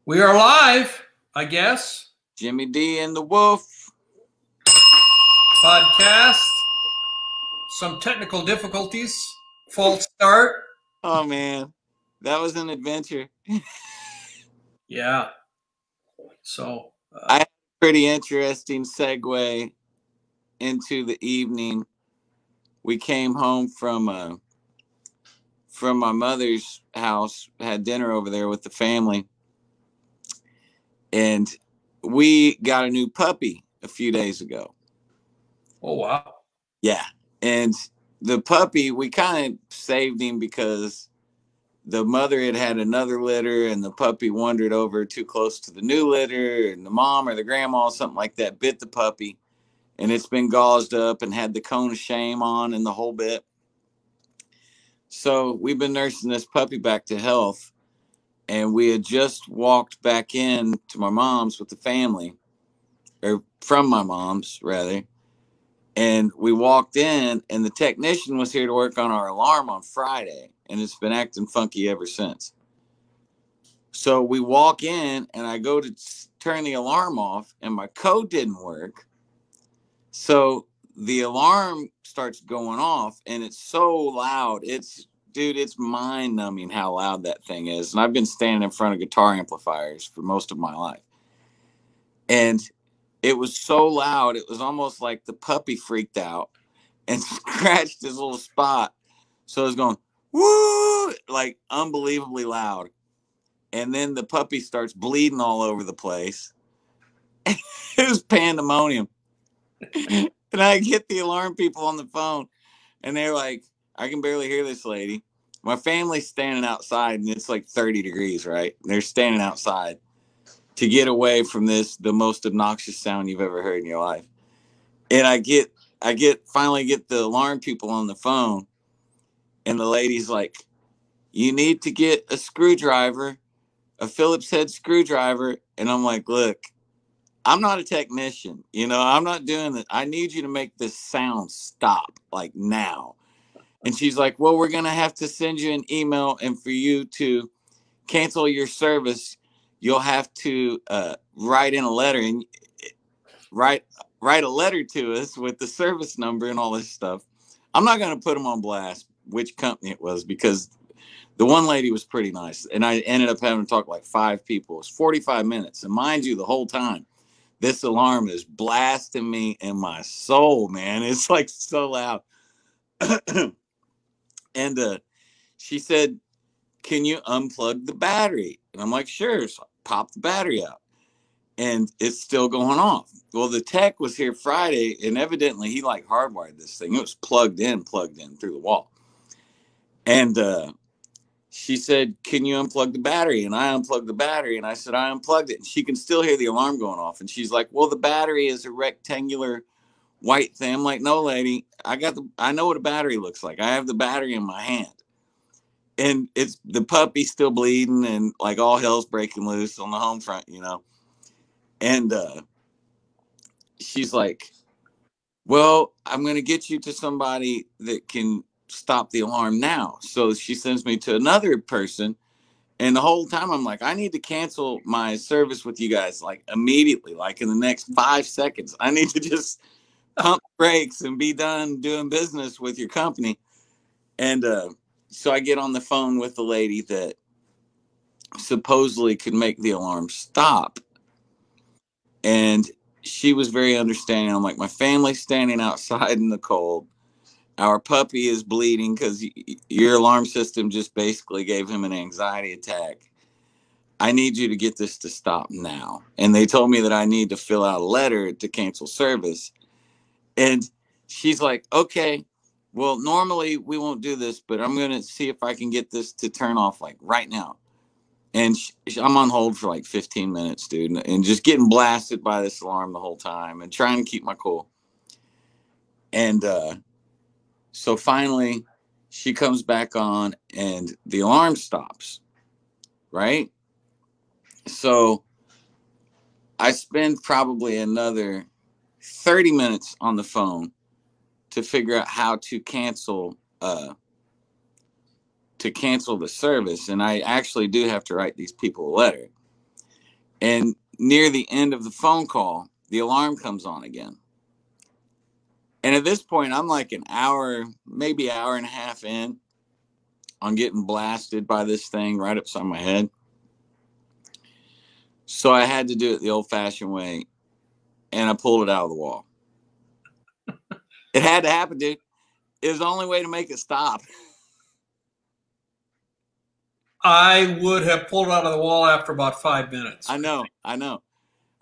We are live, I guess. Jimmy D and the Wolf Podcast. Some technical difficulties. False start. Oh man, that was an adventure. Yeah. So I had a pretty interesting segue into the evening. We came home from my mother's house, had dinner over there with the family, and we got a new puppy a few days ago. oh wow. Yeah, and the puppy, we kind of saved him because the mother had another litter and the puppy wandered over too close to the new litter, and the mom or the grandma, something like that, bit the puppy, and it's been gauzed up and had the cone of shame on and the whole bit. So we've been nursing this puppy back to health, and we had just walked back in to my mom's with the family, or from my mom's rather. And we walked in, and the technician was here to work on our alarm on Friday, and it's been acting funky ever since. So we walk in, and I go to turn the alarm off, and my code didn't work. So the alarm starts going off, and it's so loud. It's mind-numbing how loud that thing is. And I've been standing in front of guitar amplifiers for most of my life. And it was so loud, it was almost like the puppy freaked out and scratched his little spot. So it was going, woo, like unbelievably loud. And then the puppy starts bleeding all over the place. It was pandemonium. And I get the alarm people on the phone, and they're like, I can barely hear this lady. My family's standing outside, and it's like 30 degrees, right? They're standing outside to get away from the most obnoxious sound you've ever heard in your life. And I finally get the alarm people on the phone, and the lady's like, you need to get a screwdriver, a Phillips head screwdriver. And I'm like, look, I'm not a technician. I'm not doing that. I need you to make this sound stop, like now. And she's like, well, we're going to have to send you an email, and for you to cancel your service, you'll have to write in a letter and write a letter to us with the service number and all this stuff. I'm not going to put them on blast which company it was, because the one lady was pretty nice, and I ended up having to talk to like 5 people. It was 45 minutes, and mind you, the whole time this alarm is blasting me in my soul, man. It's like so loud. And she said, can you unplug the battery? And I'm like, sure. So I pop the battery out, and it's still going off. Well, the tech was here Friday, and evidently he like hardwired this thing. It was plugged in through the wall. And she said, can you unplug the battery? And I unplugged the battery, and I said, I unplugged it. And she can still hear the alarm going off. And she's like, well, the battery is a rectangular white thing. I'm like, no, lady, I know what a battery looks like. I have the battery in my hand. And it's the puppy still bleeding, and like all hell's breaking loose on the home front, And she's like, well, I'm going to get you to somebody that can stop the alarm now. So she sends me to another person. And the whole time I'm like, I need to cancel my service with you guys like immediately, like in the next 5 seconds. I need to just pump brakes and be done doing business with your company. And so I get on the phone with the lady that supposedly could make the alarm stop. And she was very understanding. I'm like, my family's standing outside in the cold. Our puppy is bleeding because your alarm system just basically gave him an anxiety attack. I need you to get this to stop now. And they told me that I need to fill out a letter to cancel service. And she's like, okay, well, normally we won't do this, but I'm going to see if I can get this to turn off like right now. And I'm on hold for like 15 minutes, dude, and just getting blasted by this alarm the whole time and trying to keep my cool. And so finally she comes back on, and the alarm stops, right? So I spend probably another 30 minutes on the phone to figure out how to cancel the service. And I actually do have to write these people a letter. And near the end of the phone call, the alarm comes on again. And at this point, I'm like an hour, maybe hour and a half in on getting blasted by this thing right upside my head. So I had to do it the old-fashioned way, and I pulled it out of the wall. It had to happen, dude. It was the only way to make it stop. I would have pulled it out of the wall after about 5 minutes. I know. I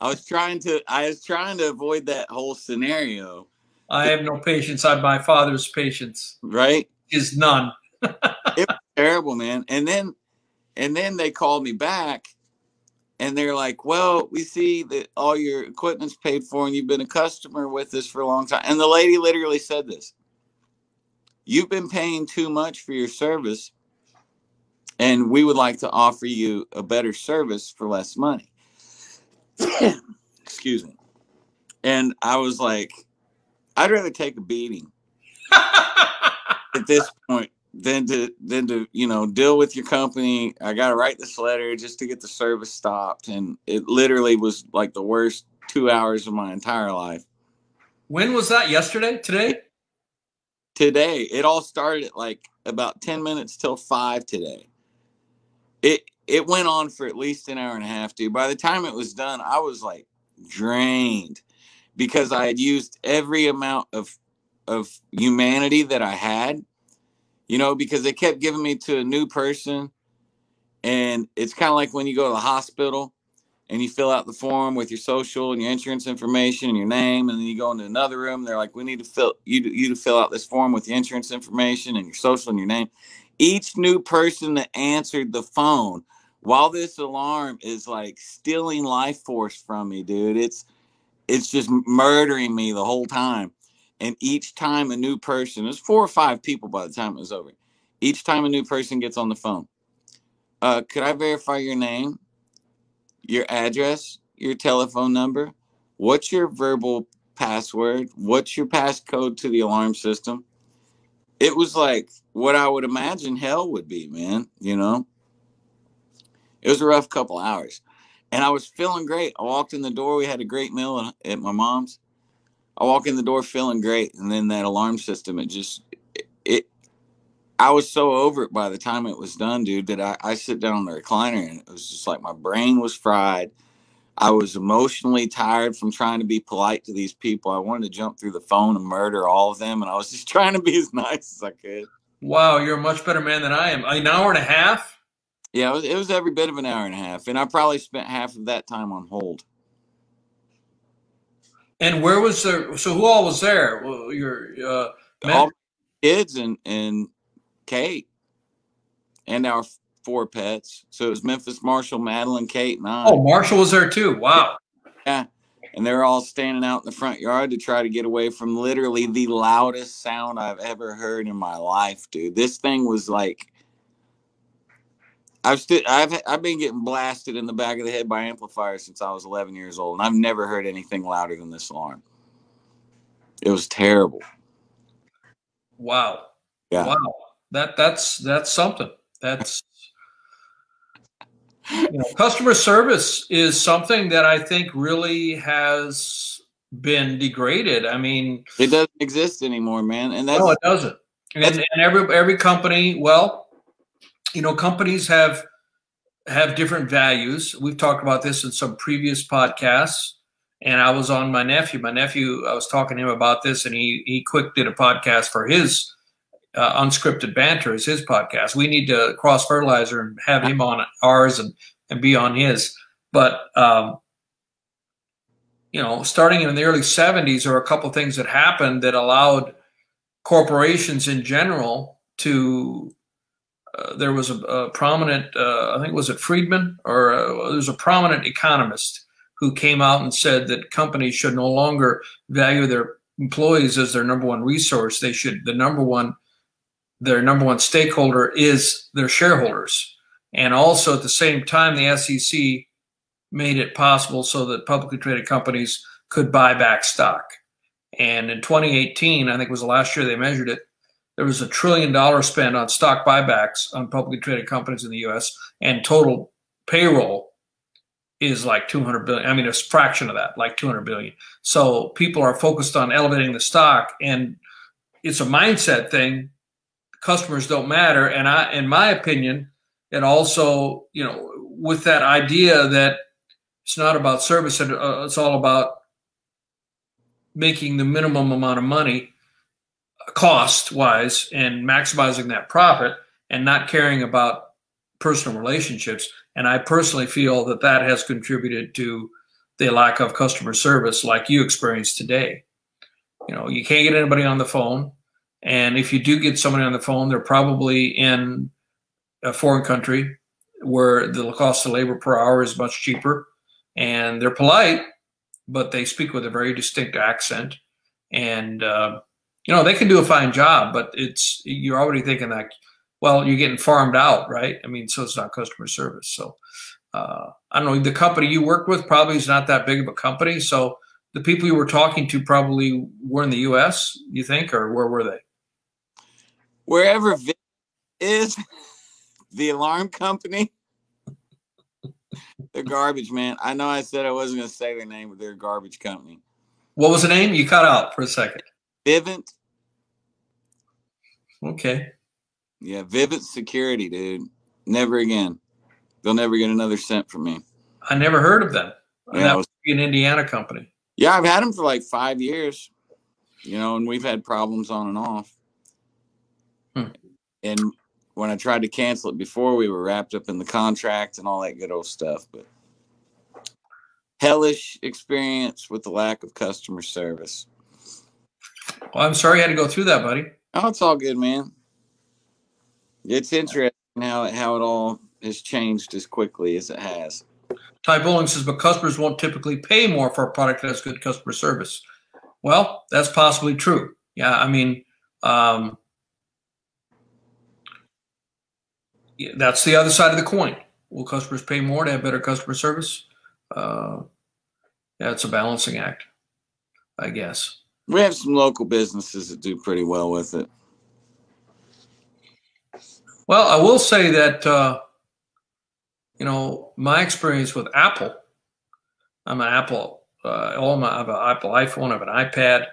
was trying to avoid that whole scenario. I have no patience. I have my father's patience. Right? Is none. It was terrible, man. And then they called me back, and they're like, well, we see that all your equipment's paid for and you've been a customer with us for a long time. And the lady literally said this: you've been paying too much for your service, and we would like to offer you a better service for less money. Excuse me. And I was like, I'd rather take a beating at this point than to deal with your company. I got to write this letter just to get the service stopped. And it literally was like the worst 2 hours of my entire life. When was that? Yesterday? Today? Today. It all started at like about 10 minutes till 5 today. It went on for at least an hour and a half, dude. By the time it was done, I was like drained because I had used every amount of humanity that I had, because they kept giving me to a new person. And it's kind of like when you go to the hospital and you fill out the form with your social and your insurance information and your name, and then you go into another room. They're like, we need to fill out this form with your insurance information and your social and your name. Each new person that answered the phone, while this alarm is like stealing life force from me, dude, it's just murdering me the whole time. And each time a new person, there's 4 or 5 people by the time it was over. Each time a new person gets on the phone, could I verify your name, your address, your telephone number? What's your verbal password? What's your passcode to the alarm system? It was like what I would imagine hell would be, man. It was a rough couple hours. And I was feeling great. I walked in the door. We had a great meal at my mom's. I walk in the door feeling great. And then that alarm system, I was so over it by the time it was done, dude, that I sit down on the recliner, and it was just like my brain was fried. I was emotionally tired from trying to be polite to these people. I wanted to jump through the phone and murder all of them. And I was just trying to be as nice as I could. Wow, you're a much better man than I am. An hour and a half? Yeah, it was every bit of an hour and a half. And I probably spent half of that time on hold. And where was so who all was there? Well, your all kids and Kate and our 4 pets. So it was Memphis, Marshall, Madeline, Kate, and I. Oh, Marshall was there too. Wow. Yeah. And they're all standing out in the front yard to try to get away from literally the loudest sound I've ever heard in my life, dude. This thing was like, I've been getting blasted in the back of the head by amplifiers since I was 11 years old, and I've never heard anything louder than this alarm. It was terrible. Wow. Yeah. Wow. That's something. That's customer service is something that I think really has been degraded. I mean, it doesn't exist anymore, man. And no, it doesn't. And every company, companies have different values. We've talked about this in some previous podcasts. And I was on my nephew. I was talking to him about this, and he quick did a podcast for his Unscripted Banter is his podcast. We need to cross fertilizer and have him on ours and be on his. But, starting in the early 70s, there were a couple of things that happened that allowed corporations in general to, there was a prominent, I think, was it Friedman? Or there's a prominent economist who came out and said that companies should no longer value their employees as their number one resource. They should, their number one stakeholder is their shareholders. And also at the same time, the SEC made it possible so that publicly traded companies could buy back stock. And in 2018, I think was the last year they measured it, there was $1 trillion spent on stock buybacks on publicly traded companies in the U.S. and total payroll is like 200 billion. I mean, it's a fraction of that, like 200 billion. So people are focused on elevating the stock, and it's a mindset thing. Customers don't matter. And in my opinion, it also, with that idea that it's not about service, it's all about making the minimum amount of money cost wise and maximizing that profit and not caring about personal relationships. And I personally feel that that has contributed to the lack of customer service like you experienced today. You can't get anybody on the phone. And if you do get somebody on the phone, they're probably in a foreign country where the cost of labor per hour is much cheaper. And they're polite, but they speak with a very distinct accent. And, they can do a fine job, but you're already thinking like, well, you're getting farmed out, right? I mean, so it's not customer service. So I don't know, the company you work with probably is not that big of a company. So the people you were talking to probably were in the U.S., you think, or where were they? Wherever Vic is, the alarm company, they're garbage, man. I know I said I wasn't going to say their name, but they're a garbage company. What was the name? You cut out for a second. Vivint. Okay. Yeah, Vivint Security, dude. Never again. They'll never get another cent from me. I never heard of them. Yeah, that was an Indiana company. Yeah, I've had them for like 5 years, and we've had problems on and off. And when I tried to cancel it before, we were wrapped up in the contract and all that good old stuff. But hellish experience with the lack of customer service. Well, I'm sorry you had to go through that, buddy. Oh, it's all good, man. It's interesting how it all has changed as quickly as it has. Ty Bowling says, but customers won't typically pay more for a product that has good customer service. Well, that's possibly true. Yeah, I mean, that's the other side of the coin. Will customers pay more to have better customer service? Yeah, it's a balancing act, I guess. We have some local businesses that do pretty well with it. Well, I will say that, my experience with Apple, I'm an Apple, I have an Apple iPhone, I have an iPad.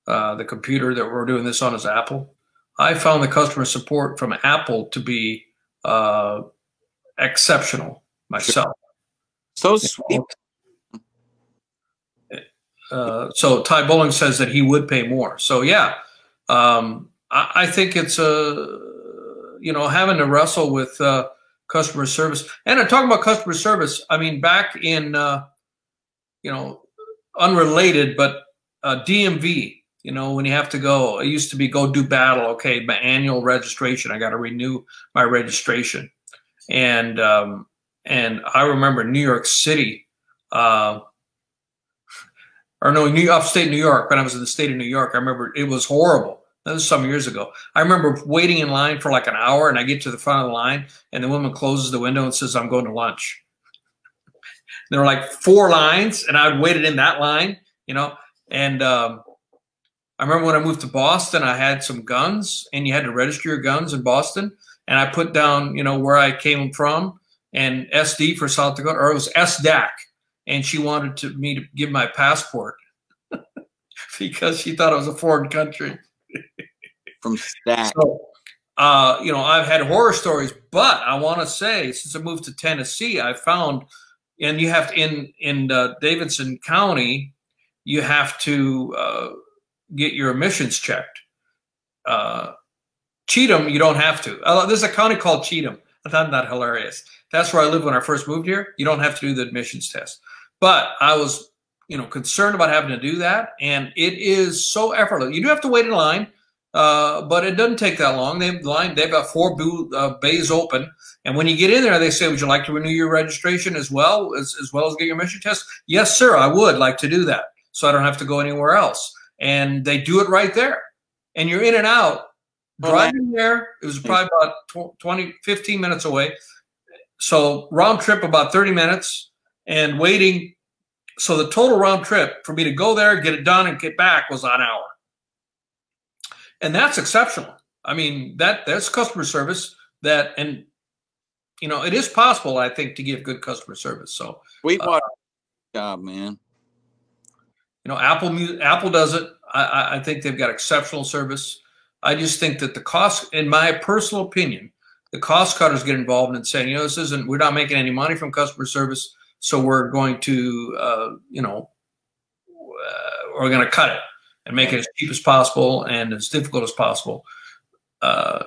The computer that we're doing this on is Apple. I found the customer support from Apple to be exceptional myself. So sweet. So Ty Bowling says that he would pay more. So yeah, I think it's having to wrestle with customer service. And talking about customer service, I mean, back in unrelated, but DMV. When you have to go, it used to be go do battle. Okay, my annual registration. I got to renew my registration. And I remember New York City, upstate New York, when I was in the state of New York. I remember it was horrible. That was some years ago. I remember waiting in line for like an hour, and I get to the front of the line, and the woman closes the window and says, "I'm going to lunch." There were like 4 lines, and I waited in that line, and I remember when I moved to Boston, I had some guns, and you had to register your guns in Boston. And I put down, where I came from, and SD for South Dakota, or it was SDAC. And she wanted me to give my passport because she thought it was a foreign country. From SDAC. So, I've had horror stories, but I want to say, since I moved to Tennessee, I found, and you have to, in Davidson County, you have to get your emissions checked. Cheatham, you don't have to. There's a county called Cheatham. I found that hilarious. That's where I lived when I first moved here. You don't have to do the admissions test. But I was, concerned about having to do that, and it is so effortless. You do have to wait in line, but it doesn't take that long. They've got 4 bays open, and when you get in there, they say, "Would you like to renew your registration as well as get your emission test?" "Yes, sir, I would like to do that, so I don't have to go anywhere else." And they do it right there, and you're in and out. Driving there, it was probably about 15 minutes away. So round trip about 30 minutes, and waiting. So the total round trip for me to go there, get it done, and get back was an hour. And that's exceptional. I mean, that's customer service and it is possible, I think, to give good customer service. So Sweetwater job, man. Apple does it. I think they've got exceptional service. I just think that the cost, in my personal opinion, the cost cutters get involved in saying, we're not making any money from customer service, so we're going to, we're going to cut it and make it as cheap as possible and as difficult as possible.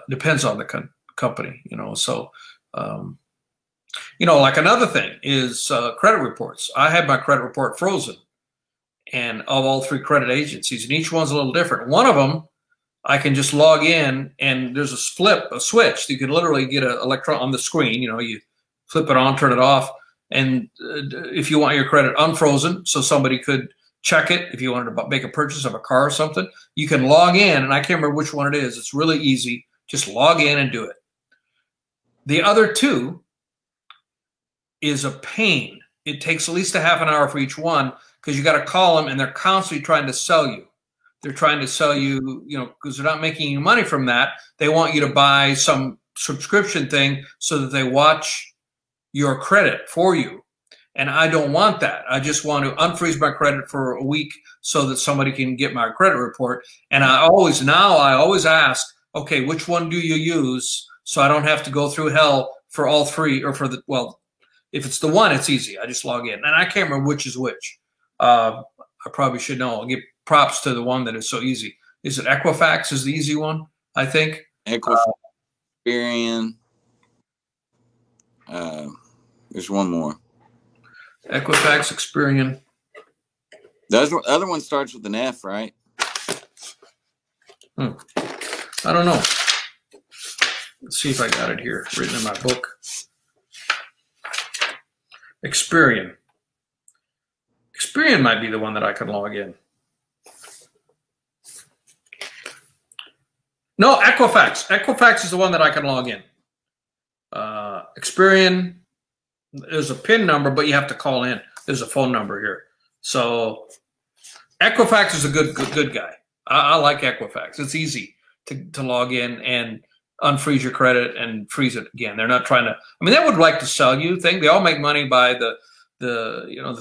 Depends on the company, So, like another thing is credit reports. I had my credit report frozen, and of all 3 credit agencies, and each one's a little different. One of them, I can just log in, and there's a switch. You can literally get an electron on the screen. You flip it on, turn it off, and if you want your credit unfrozen, so somebody could check it. If you wanted to make a purchase of a car or something, you can log in, and I can't remember which one it is. It's really easy. Just log in and do it. The other 2 is a pain. It takes at least a half an hour for each one because you got to call them, and they're constantly trying to sell you. They're trying to sell you, because they're not making any money from that. They want you to buy some subscription thing so that they watch your credit for you. And I don't want that. I just want to unfreeze my credit for a week so that somebody can get my credit report. And I always ask, okay, which one do you use? So I don't have to go through hell for all 3, or if it's the one, it's easy. I just log in, and I can't remember which is which. I probably should know. I'll give props to the one that is so easy. Is it Equifax is the easy one, I think? Equifax, Experian. There's one more. Equifax, Experian. The other one starts with an F, right? I don't know. Let's see if I got it here, written in my book. Experian. Experian might be the one that I can log in. No, Equifax. Equifax is the one that I can log in. Experian, there's a PIN number, but you have to call in. There's a phone number here. So Equifax is a good guy. I like Equifax. It's easy to log in and unfreeze your credit and freeze it again. They're not trying to. I mean, they would like to sell you thing. They all make money by the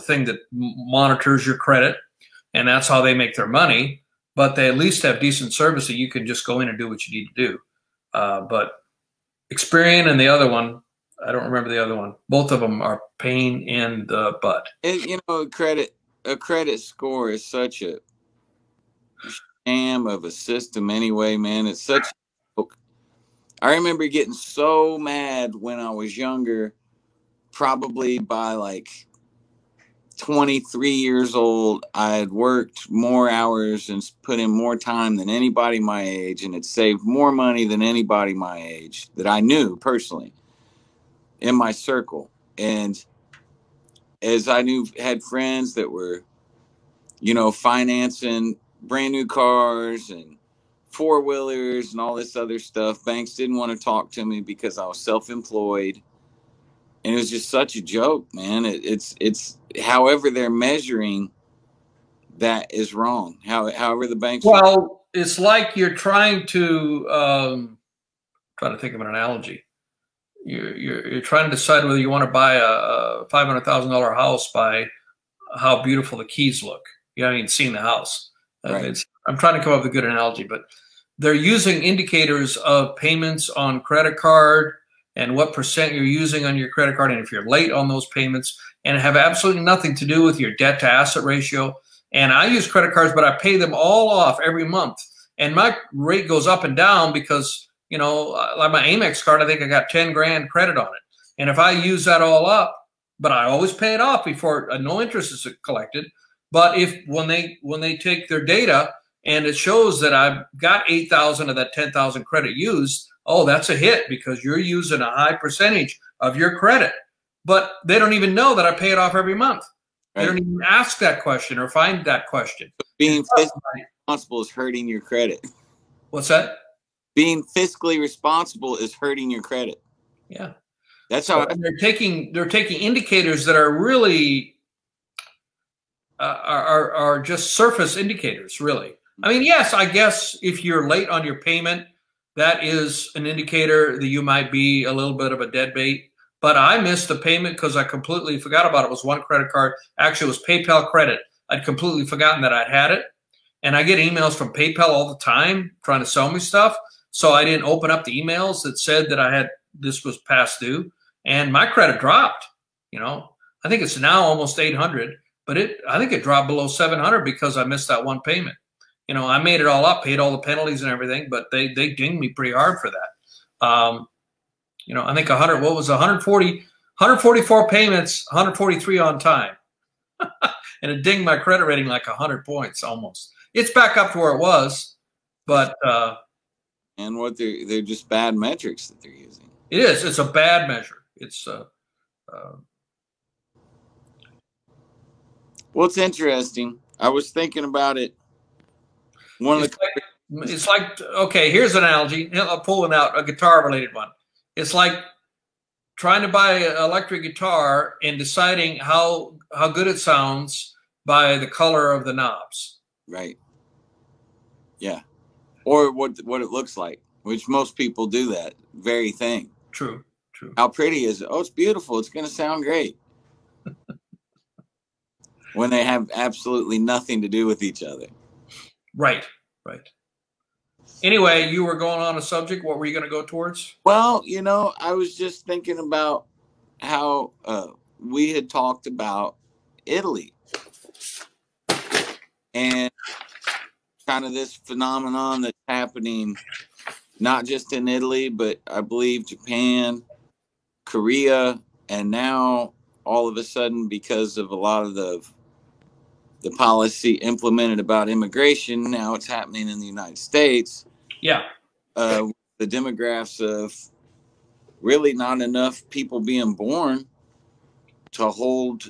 thing that monitors your credit, and that's how they make their money. But they at least have decent service that you can just go in and do what you need to do. But Experian and the other one, I don't remember the other one. Both of them are pain in the butt. And, a credit score is such a sham of a system anyway, man. It's such. I remember getting so mad when I was younger, probably by like 23 years old. I had worked more hours and put in more time than anybody my age, and had saved more money than anybody my age that I knew personally in my circle. And as I had friends that were, financing brand new cars and 4-wheelers and all this other stuff. Banks didn't want to talk to me because I was self-employed, and it was just such a joke, man. It's however they're measuring that is wrong. However the banks. Well, it's like you're trying to try to think of an analogy. You're trying to decide whether you want to buy a $500,000 house by how beautiful the keys look. You haven't even seen the house. Right. I'm trying to come up with a good analogy, but they're using indicators of payments on credit card and what percent you're using on your credit card, and if you're late on those payments, and have absolutely nothing to do with your debt to asset ratio. And I use credit cards, but I pay them all off every month, and my rate goes up and down because, like my Amex card, I think I got 10 grand credit on it. And if I use that all up, but I always pay it off before no interest is collected. But when they take their data and it shows that I've got 8,000 of that 10,000 credit used, oh, that's a hit because you're using a high percentage of your credit. But they don't even know that I pay it off every month. Right. They don't even ask that question or find that question. Being fiscally responsible is hurting your credit. What's that? Being fiscally responsible is hurting your credit. Yeah. That's how they're taking indicators that are really are just surface indicators, really. I mean, yes, I guess if you're late on your payment, that is an indicator that you might be a little bit of a deadbeat. but I missed the payment because I completely forgot about it. It was one credit card. Actually, it was PayPal credit. I'd completely forgotten that I'd had it. And I get emails from PayPal all the time trying to sell me stuff. So I didn't open up the emails that said that I had, this was past due. And my credit dropped, you know. I think it's now almost 800, but I think it dropped below 700 because I missed that one payment. You know, I made it all up, paid all the penalties and everything, but they dinged me pretty hard for that. You know, I think 100, what was 144 payments, 143 on time. And it dinged my credit rating like 100 points almost. It's back up to where it was, but and what they're just bad metrics that they're using. It is. It's a bad measure. It's well, it's interesting. I was thinking about it. It's like, okay, here's an analogy. I'm pulling out a guitar-related one. It's like trying to buy an electric guitar and deciding how good it sounds by the color of the knobs. Right. Yeah. Or what it looks like, which most people do that very thing. True. How pretty is it? Oh, it's beautiful. It's going to sound great. When they have absolutely nothing to do with each other. Right. Anyway, you were going on a subject. What were you going to go towards? Well, you know, I was just thinking about how we had talked about Italy and kind of this phenomenon that's happening not just in Italy, but I believe Japan, Korea, and now all of a sudden, because of a lot of the policy implemented about immigration, now it's happening in the United States. Yeah. The demographics of really not enough people being born to hold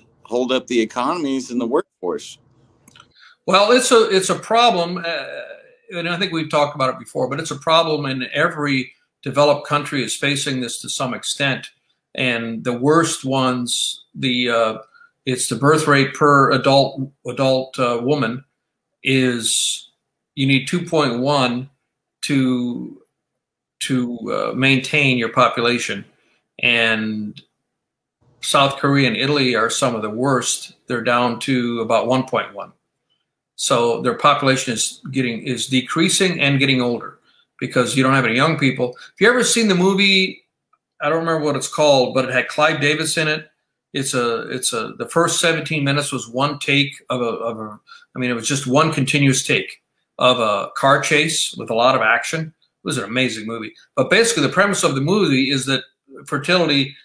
up the economies and the workforce. Well, it's a problem, and I think we've talked about it before, but it's a problem, and every developed country is facing this to some extent. And the worst ones, it's the birth rate per adult woman is, you need 2.1 to maintain your population, and South Korea and Italy are some of the worst. They're down to about 1.1. So their population is decreasing and getting older because you don't have any young people. Have you ever seen the movie? I don't remember what it's called, but it had Clive Davis in it. The first 17 minutes was one take it was just one continuous take of a car chase with a lot of action. It was an amazing movie. But basically the premise of the movie is that fertility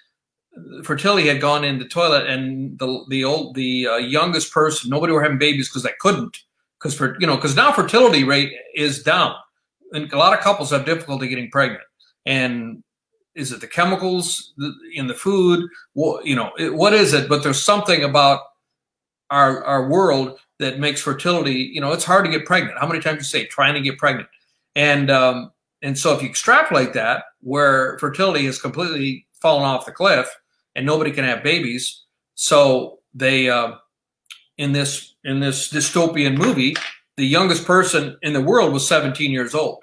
had gone in the toilet, and the youngest person, nobody were having babies because they couldn't, because now fertility rate is down, and a lot of couples have difficulty getting pregnant. And is it the chemicals in the food? Well, what is it? But there's something about our world that makes fertility, it's hard to get pregnant. How many times you say trying to get pregnant? And so if you extrapolate that, where fertility has completely fallen off the cliff and nobody can have babies, so they in this dystopian movie, the youngest person in the world was 17 years old.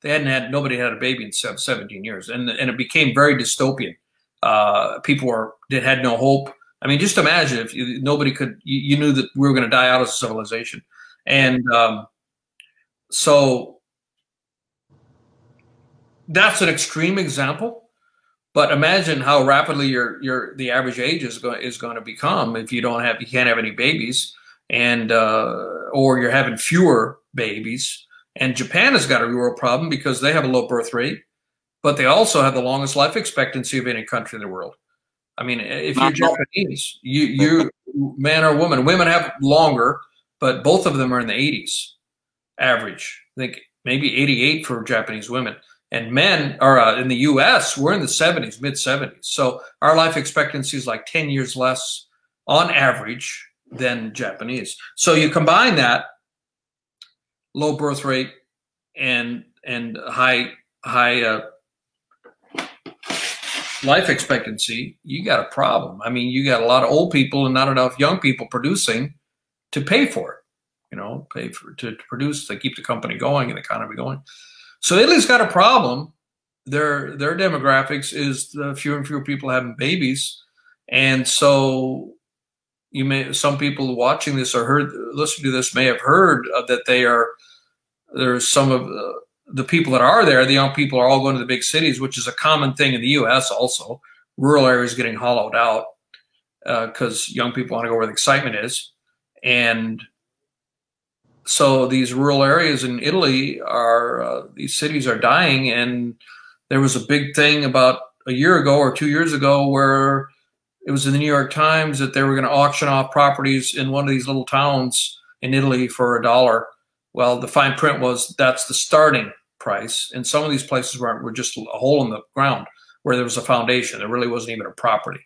Nobody had a baby in 17 years, and it became very dystopian. People had no hope. I mean, just imagine if nobody could. You knew that we were going to die out as a civilization, and so that's an extreme example. But imagine how rapidly the average age is going to become if you can't have any babies, and or you're having fewer babies. And Japan has got a real problem because they have a low birth rate, but they also have the longest life expectancy of any country in the world. I mean, if you're Japanese, you're man or woman. Women have longer, but both of them are in the 80s average. I think maybe 88 for Japanese women. And men are in the U.S., we're in the 70s, mid-70s. So our life expectancy is like 10 years less on average than Japanese. So you combine that low birth rate and high life expectancy, you got a problem. I mean, you got a lot of old people and not enough young people producing to pay for it, to produce, to keep the company going and the economy going. So Italy's got a problem their demographics is the fewer and fewer people having babies, and so some people watching this or listening to this may have heard that there's some of the people that are there, the young people are all going to the big cities, which is a common thing in the U.S. also. Rural areas getting hollowed out because young people want to go where the excitement is. And so these rural areas in Italy these cities are dying. And there was a big thing about a year ago or 2 years ago where it was in the New York Times that they were going to auction off properties in one of these little towns in Italy for $1. Well, the fine print was that's the starting price. And some of these places were just a hole in the ground where there was a foundation. There really wasn't even a property.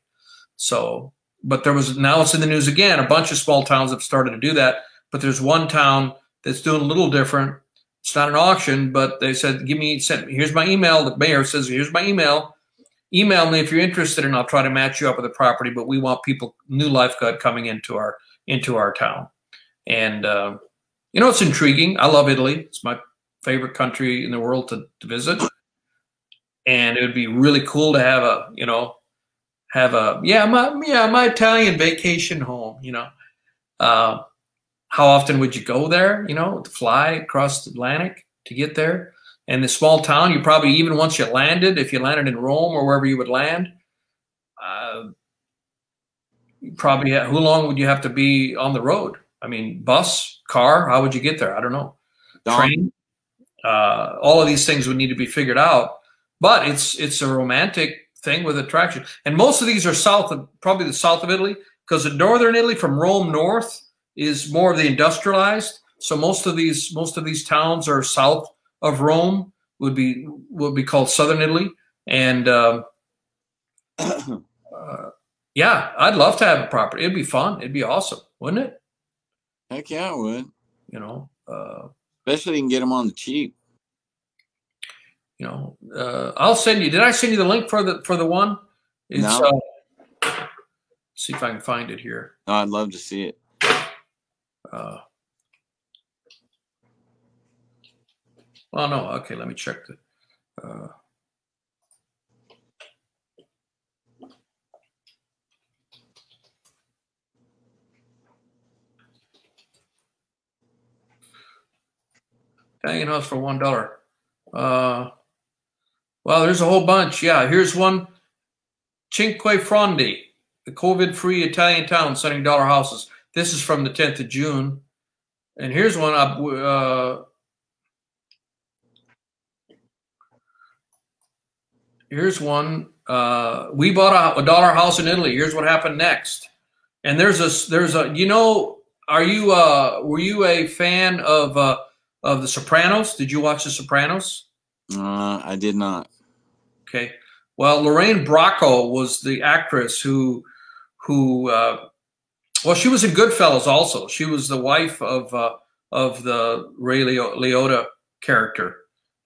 So, but now it's in the news again. A bunch of small towns have started to do that. But there's one town that's doing a little different. It's not an auction, but they said, here's my email. The mayor says, here's my email. Email me if you're interested, and I'll try to match you up with a property. But we want new lifeguard coming into our town. And it's intriguing. I love Italy. It's my favorite country in the world to visit. And it would be really cool to have my Italian vacation home. How often would you go there? To fly across the Atlantic to get there. And the small town, you probably, even once you landed, if you landed in Rome or wherever you would land, how long would you have to be on the road? I mean, bus, car, how would you get there? I don't know. Train. All of these things would need to be figured out. But it's a romantic thing with attraction. And most of these are probably the south of Italy, because in northern Italy from Rome north is more of the industrialized. So most of these towns are south of Rome, would be called southern Italy. And yeah, I'd love to have a property. It'd be fun. It'd be awesome, wouldn't it? Heck yeah, it would. Especially you can get them on the cheap. I'll send you. Did I send you the link for the one? No. See if I can find it here. Oh, I'd love to see it. Well, no. Okay, let me check the. Italian house for $1. Well, there's a whole bunch. Yeah, here's one. Cinque Frondi, the COVID-free Italian town selling dollar houses. This is from the 10th of June. And here's one. Here's one. We bought a dollar house in Italy. Here's what happened next. And were you a fan of The Sopranos? Did you watch The Sopranos? I did not. Okay. Well, Lorraine Bracco was the actress who she was in Goodfellas also. She was the wife of the Ray Liotta character.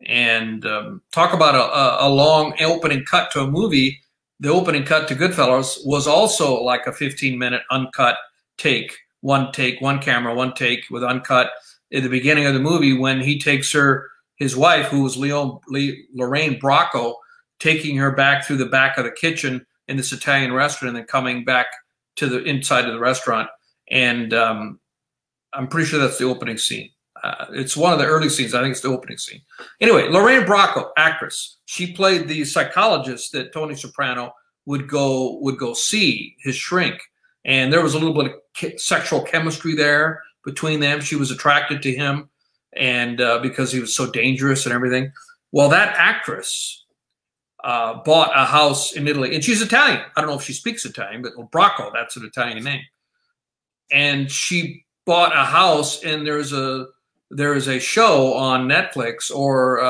And talk about a long opening cut to a movie. The opening cut to Goodfellas was also like a 15-minute uncut take, one camera, one take with uncut at the beginning of the movie when he takes his wife, who was Lorraine Bracco, taking her back through the back of the kitchen in this Italian restaurant and then coming back to the inside of the restaurant. And I'm pretty sure that's the opening scene. It's one of the early scenes. I think it's the opening scene. Anyway, Lorraine Bracco, actress. She played the psychologist that Tony Soprano would go see, his shrink. And there was a little bit of sexual chemistry there between them. She was attracted to him, and because he was so dangerous and everything. Well, that actress bought a house in Italy, and she's Italian. I don't know if she speaks Italian, but Bracco, that's an Italian name. And she bought a house, and there is a show on Netflix, or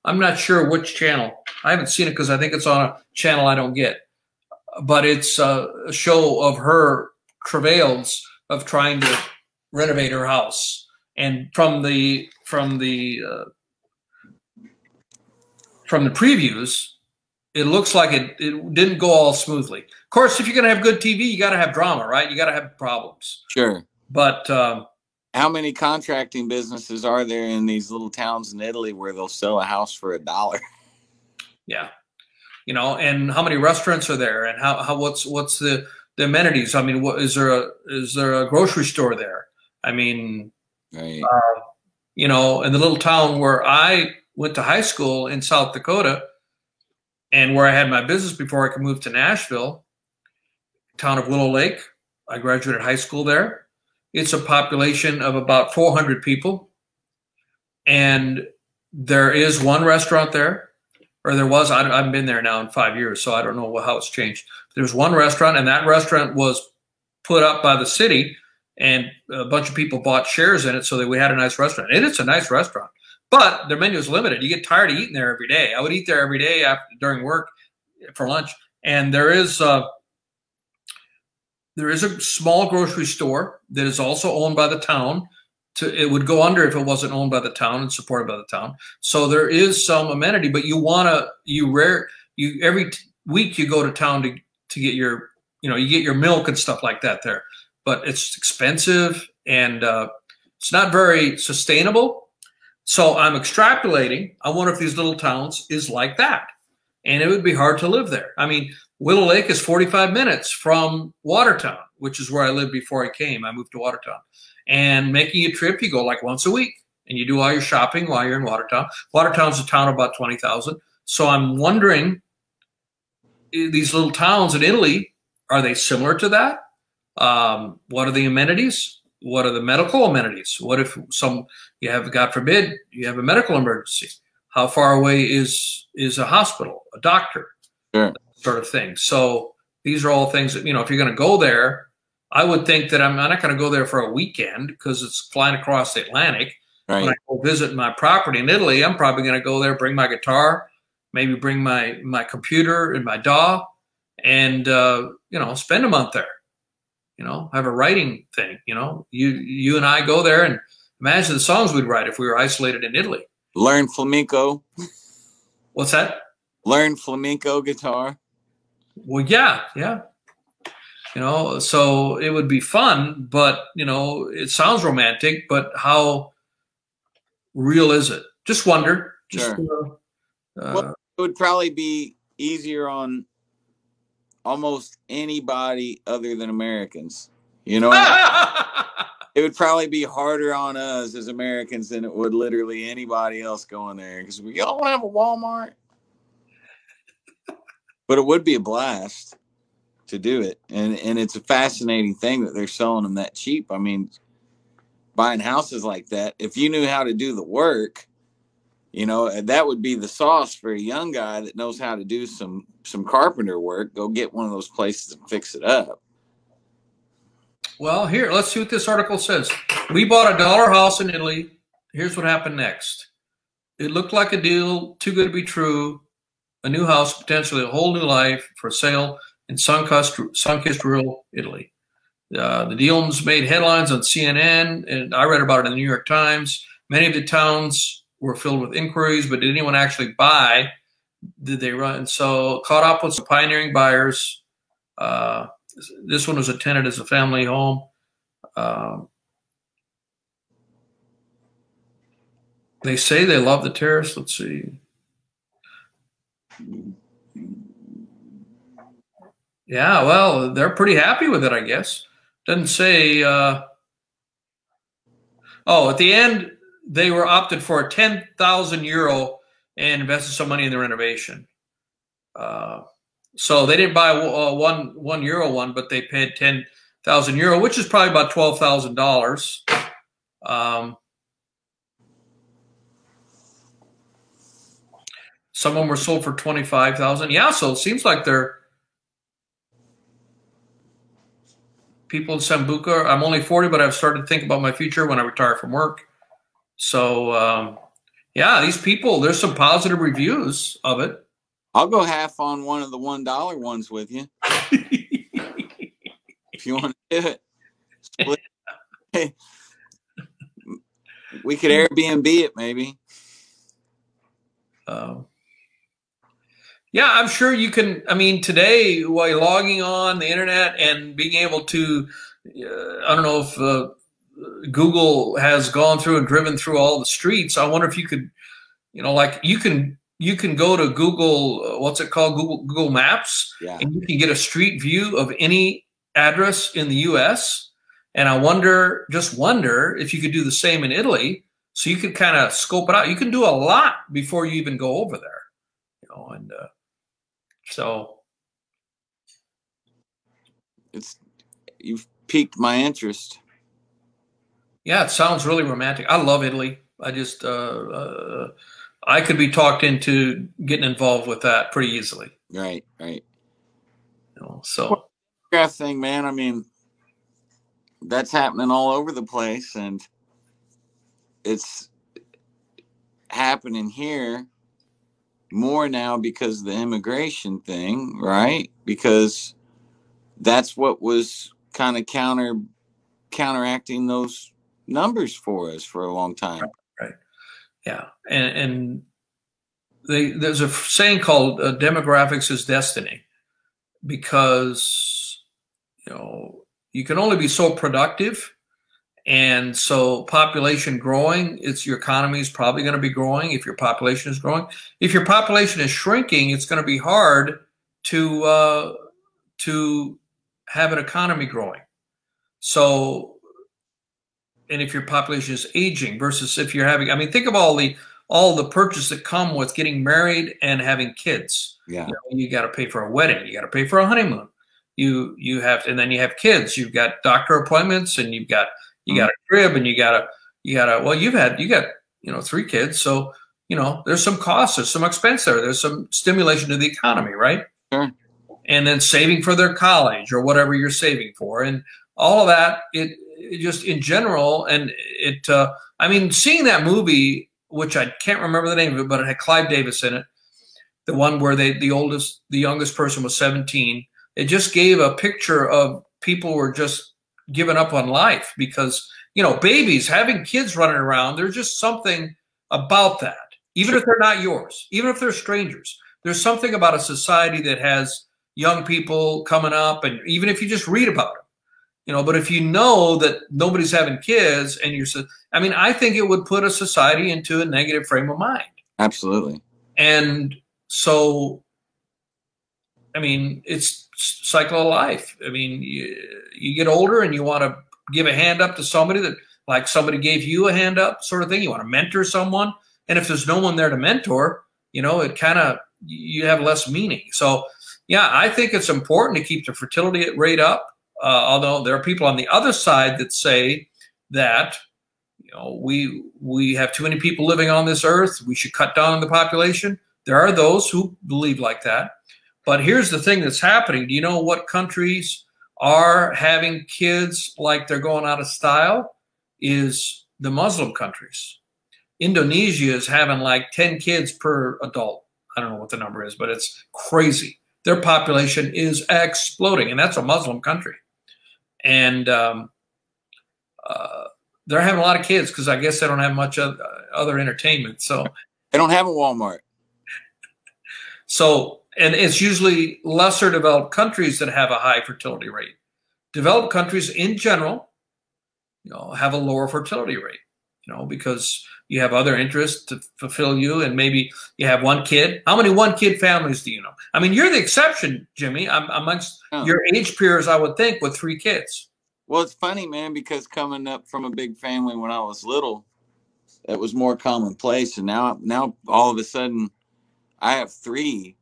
I'm not sure which channel. I haven't seen it because I think it's on a channel I don't get. But it's a show of her travails of trying to renovate her house. And from the previews, it looks like it didn't go all smoothly. Of course, if you're going to have good TV, you got to have drama, right? You got to have problems. Sure. But how many contracting businesses are there in these little towns in Italy where they'll sell a house for $1? Yeah. You know, and how many restaurants are there, and what's the amenities? I mean, what is there a grocery store there? I mean, Right. You know, in the little town where I went to high school in South Dakota, and where I had my business before I could move to Nashville, town of Willow Lake. I graduated high school there. It's a population of about 400 people, and there is one restaurant there. Or there was, I haven't been there now in 5 years, so I don't know how it's changed. There's one restaurant, and that restaurant was put up by the city, and a bunch of people bought shares in it so that we had a nice restaurant. And it's a nice restaurant, but their menu is limited. You get tired of eating there every day. I would eat there every day during work for lunch. And there is a small grocery store that is also owned by the town. It would go under if it wasn't owned by the town and supported by the town. So there is some amenity, but every week you go to town to get your, you get your milk and stuff like that there. But it's expensive, and it's not very sustainable. So I'm extrapolating. I wonder if these little towns is like that, and it would be hard to live there. I mean, Willow Lake is 45 minutes from Watertown, which is where I lived before I came. I moved to Watertown. And making a trip, you go like once a week, and you do all your shopping while you're in Watertown. Watertown's a town of about 20,000. So I'm wondering, these little towns in Italy, are they similar to that? What are the amenities? What are the medical amenities? What if you have, God forbid, you have a medical emergency? How far away is a hospital, a doctor, Sure. Sort of thing. So these are all things that, if you're going to go there, I would think that I'm not going to go there for a weekend because it's flying across the Atlantic. Right. When I go visit my property in Italy, I'm probably going to go there, bring my guitar, maybe bring my computer and my DAW, and spend a month there. Have a writing thing. You and I go there and imagine the songs we'd write if we were isolated in Italy. Learn flamenco. What's that? Learn flamenco guitar. Well, yeah. So it would be fun, but, it sounds romantic, but how real is it? Just wonder. Sure. Well, it would probably be easier on almost anybody other than Americans. It would probably be harder on us as Americans than it would literally anybody else going there, because we all have a Walmart. But it would be a blast to do it, and it's a fascinating thing that they're selling them that cheap. I mean, buying houses like that, if you knew how to do the work, that would be the sauce for a young guy that knows how to do some carpenter work. Go get one of those places and fix it up. Well, here, let's see what this article says. We bought a dollar house in Italy. Here's what happened next. It looked like a deal, too good to be true. A new house, potentially a whole new life for sale in sun-kissed rural Italy. The deals made headlines on CNN, and I read about it in the New York Times. Many of the towns were filled with inquiries, but did anyone actually buy? Did they run? So caught up with some pioneering buyers. This one was intended as a family home. They say they love the terrace. Let's see. Yeah, well, they're pretty happy with it, I guess. Doesn't say. At the end, they were opted for 10,000 euro and invested some money in the renovation. So they didn't buy a one euro one, but they paid 10,000 euro, which is probably about $12,000. Some of them were sold for 25,000. Yeah, so it seems like they're people in Sambuca. I'm only 40, but I've started to think about my future when I retire from work. So, these people, there's some positive reviews of it. I'll go half on one of the $1 ones with you. If you want to do it. Split. We could Airbnb it, maybe. Yeah, I'm sure you can. I mean, today, while you're logging on the internet and being able to, I don't know if Google has gone through and driven through all the streets. I wonder if you could, you can you can go to Google, what's it called? Google Maps, Yeah. and you can get a street view of any address in the US. And I wonder, just wonder if you could do the same in Italy. So you could kind of scope it out. You can do a lot before you even go over there, you know, and so you've piqued my interest. yeah, it sounds really romantic. I love Italy. I just I could be talked into getting involved with that pretty easily. Right, right. You know, so Thing, man. I mean, that's happening all over the place, and it's happening here more now because of the immigration thing, right? Because that's what was kind of counteracting those numbers for us for a long time. Right. Yeah. And there's a saying called demographics is destiny, because, you know, you can only be so productive. And so population growing, your economy is probably going to be growing if your population is growing. If your population is shrinking, it's going to be hard to have an economy growing. So, and if your population is aging versus if you're having, I mean, think of all the purchases that come with getting married and having kids. Yeah. You got to pay for a wedding. You got to pay for a honeymoon. You have, and then you have kids. You've got doctor appointments, and you got a crib, and you got well, you got 3 kids. So, you know, there's some costs, there's some expense there. There's some stimulation to the economy, right? Sure. And then saving for their college or whatever you're saving for. And all of that, it just in general. And I mean, seeing that movie, which I can't remember the name of it, but it had Clive Davis in it. The one where the youngest person was 17. It just gave a picture of people who were just giving up on life because, you know, babies, having kids running around, there's just something about that. Even if they're not yours, even if they're strangers, there's something about a society that has young people coming up. And even if you just read about it, you know, but if you know that nobody's having kids and I mean, I think it would put a society into a negative frame of mind. Absolutely. And so, I mean, it's cycle of life. I mean, you get older and you want to give a hand up to somebody that, like somebody gave you a hand up sort of thing. You want to mentor someone. And if there's no one there to mentor, you know, it kind of, you have less meaning. So, yeah, I think it's important to keep the fertility rate up. Although there are people on the other side that say that, you know, we have too many people living on this earth. We should cut down on the population. There are those who believe like that. But here's the thing that's happening. Do you know what countries are having kids like they're going out of style? Is the Muslim countries. Indonesia is having like 10 kids per adult. I don't know what the number is, but it's crazy. Their population is exploding, and that's a Muslim country. And they're having a lot of kids because I guess they don't have much other entertainment. So they don't have a Walmart. So, and it's usually lesser developed countries that have a high fertility rate. Developed countries in general, you know, have a lower fertility rate, you know, because you have other interests to fulfill you, and maybe you have one kid. How many one-kid families do you know? I mean, you're the exception, Jimmy, amongst your age peers, I would think, with 3 kids. Well, it's funny, man, because coming up from a big family when I was little, it was more commonplace. And now all of a sudden, I have 3,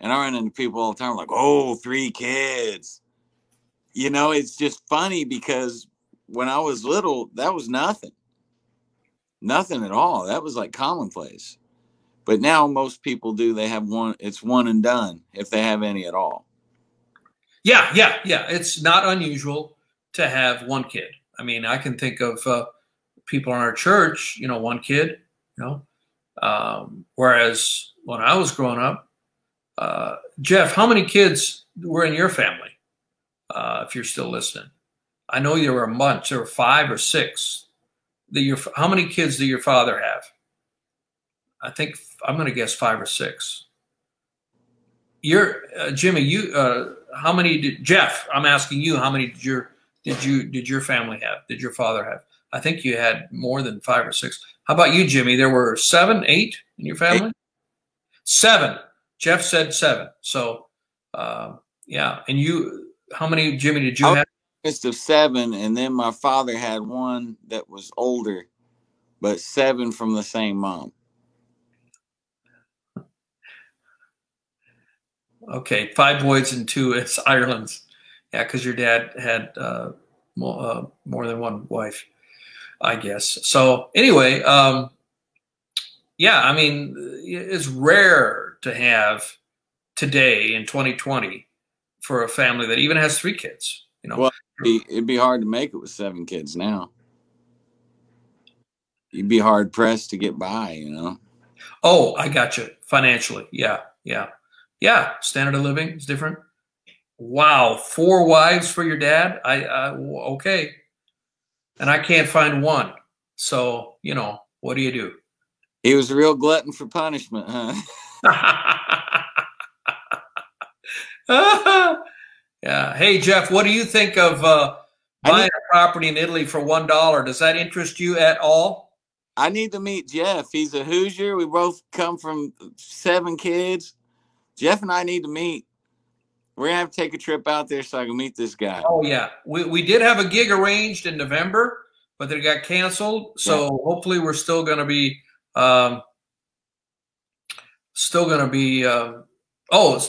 and I run into people all the time like, oh, 3 kids. You know, it's just funny because when I was little, that was nothing. Nothing at all. That was like commonplace. But now most people do. They have one. It's one and done if they have any at all. Yeah. It's not unusual to have 1 kid. I mean, I can think of people in our church, you know, 1 kid, you know, whereas when I was growing up, Jeff, how many kids were in your family? If you're still listening, I know there were a bunch. There were 5 or 6. How many kids did your father have? I think I'm going to guess 5 or 6. Jimmy, how many did Jeff? I'm asking you, how many did your family have? Did your father have? I think you had more than 5 or 6. How about you, Jimmy? There were 7, 8 in your family. 7. Jeff said 7. So, yeah. And you, how many, Jimmy, did you have? List of 7, and then my father had one that was older, but 7 from the same mom. Okay, 5 boys and 2 Ireland's. Yeah, because your dad had more than one wife, I guess. So anyway, yeah, I mean, it's rare to have today in 2020 for a family that even has 3 kids. You know, well, it'd be hard to make it with 7 kids now. You'd be hard pressed to get by, you know. Oh, I got you. Financially, yeah. Standard of living is different. Wow, 4 wives for your dad? Okay, and I can't find one. So you know, what do you do? He was a real glutton for punishment, huh? Yeah. Hey, Jeff, what do you think of buying a property in Italy for $1? Does that interest you at all? I need to meet Jeff. He's a Hoosier. We both come from 7 kids. Jeff and I need to meet. We're going to have to take a trip out there so I can meet this guy. Oh, yeah. We did have a gig arranged in November, but it got canceled. So hopefully we're still going to be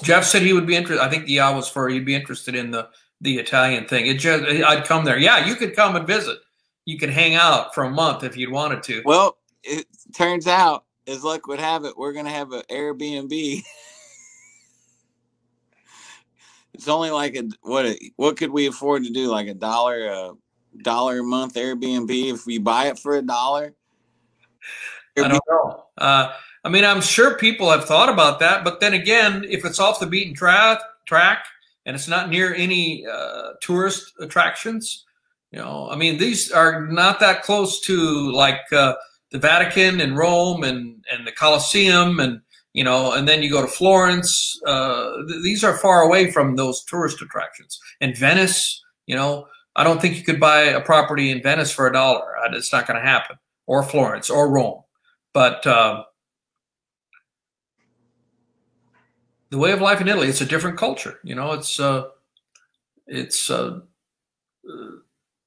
Jeff said he would be interested. I think the was for he'd be interested in the Italian thing. I'd come there. Yeah, you could come and visit. You could hang out for a month if you'd wanted to. Well, it turns out, as luck would have it, we're going to have an Airbnb. It's only like what could we afford to do? Like $1 a month Airbnb if we buy it for $1? I don't know. I mean, I'm sure people have thought about that, but then again, if it's off the beaten track and it's not near any tourist attractions, you know, I mean, these are not that close to like the Vatican and Rome and the Colosseum and, you know, and then you go to Florence. These are far away from those tourist attractions. And Venice, you know, I don't think you could buy a property in Venice for $1. It's not going to happen. Or Florence or Rome. But the way of life in Italy, it's a different culture. You know, it's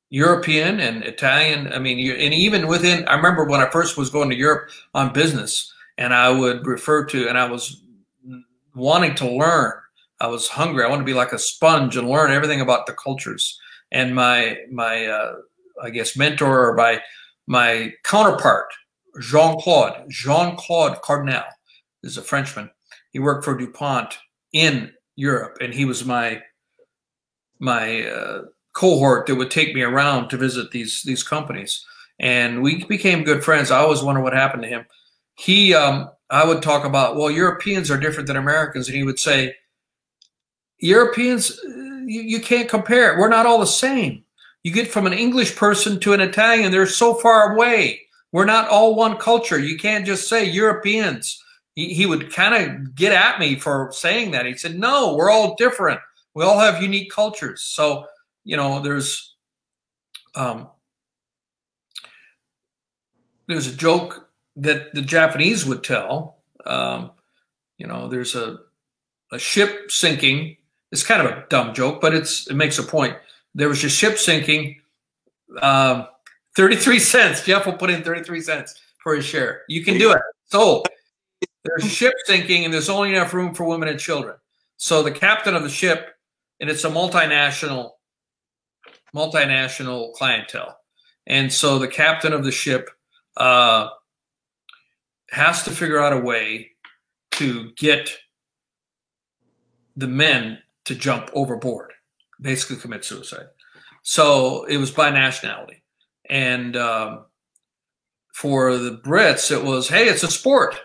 European and Italian. I mean, and even within, I remember when I first was going to Europe on business, and I would refer to, and I was wanting to learn. I was hungry. I wanted to be like a sponge and learn everything about the cultures. And my I guess mentor or my counterpart, Jean-Claude Cardinal, is a Frenchman. He worked for DuPont in Europe, and he was my cohort that would take me around to visit these companies. And we became good friends. I always wonder what happened to him. I would talk about, well, Europeans are different than Americans, and he would say, Europeans, you can't compare. We're not all the same. You get from an English person to an Italian, they're so far away. We're not all one culture. You can't just say Europeans. He would kind of get at me for saying that. He said, no, we're all different. We all have unique cultures. So, you know, there's a joke that the Japanese would tell. You know, there's a ship sinking. It's kind of a dumb joke, but it makes a point. There was a ship sinking, 33 cents. Jeff will put in 33 cents for his share. You can do it. So there's a ship sinking, and there's only enough room for women and children. So the captain of the ship, and it's a multinational clientele. And so the captain of the ship has to figure out a way to get the men to jump overboard, basically commit suicide. So it was by nationality. And for the Brits, it was, hey, it's a sport.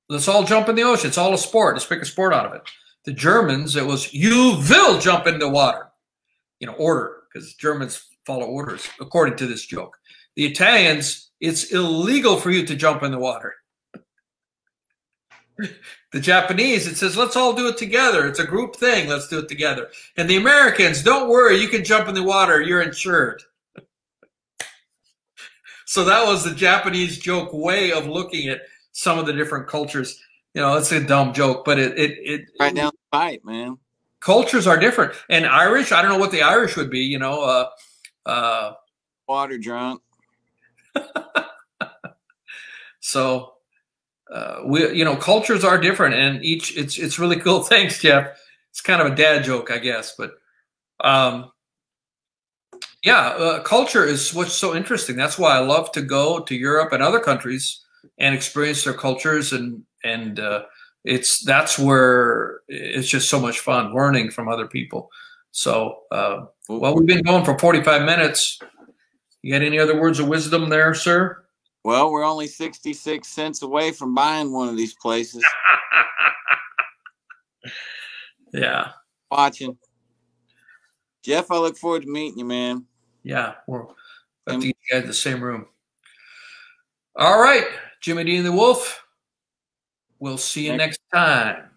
Let's all jump in the ocean. It's all a sport. Let's make a sport out of it. The Germans, it was, you will jump into water. You know, order, because Germans follow orders, according to this joke. The Italians, it's illegal for you to jump in the water. The Japanese, it says, let's all do it together. It's a group thing. Let's do it together. And the Americans, don't worry. You can jump in the water. You're insured. So that was the Japanese joke way of looking at some of the different cultures. You know, it's a dumb joke, but it Right down the pipe, man. cultures are different. And Irish, I don't know what the Irish would be, you know, Water drunk. so you know, cultures are different, and it's really cool. Thanks, Jeff. It's kind of a dad joke, I guess, but yeah, culture is what's so interesting. That's why I love to go to Europe and other countries and experience their cultures, and that's where it's just so much fun learning from other people. So, well, we've been going for 45 minutes. You got any other words of wisdom there, sir? Well, we're only 66 cents away from buying one of these places. Yeah. Watching. Jeff, I look forward to meeting you, man. Yeah, we're have to get you guys in the same room. All right, Jimmy D and the Wolf. We'll see you next time.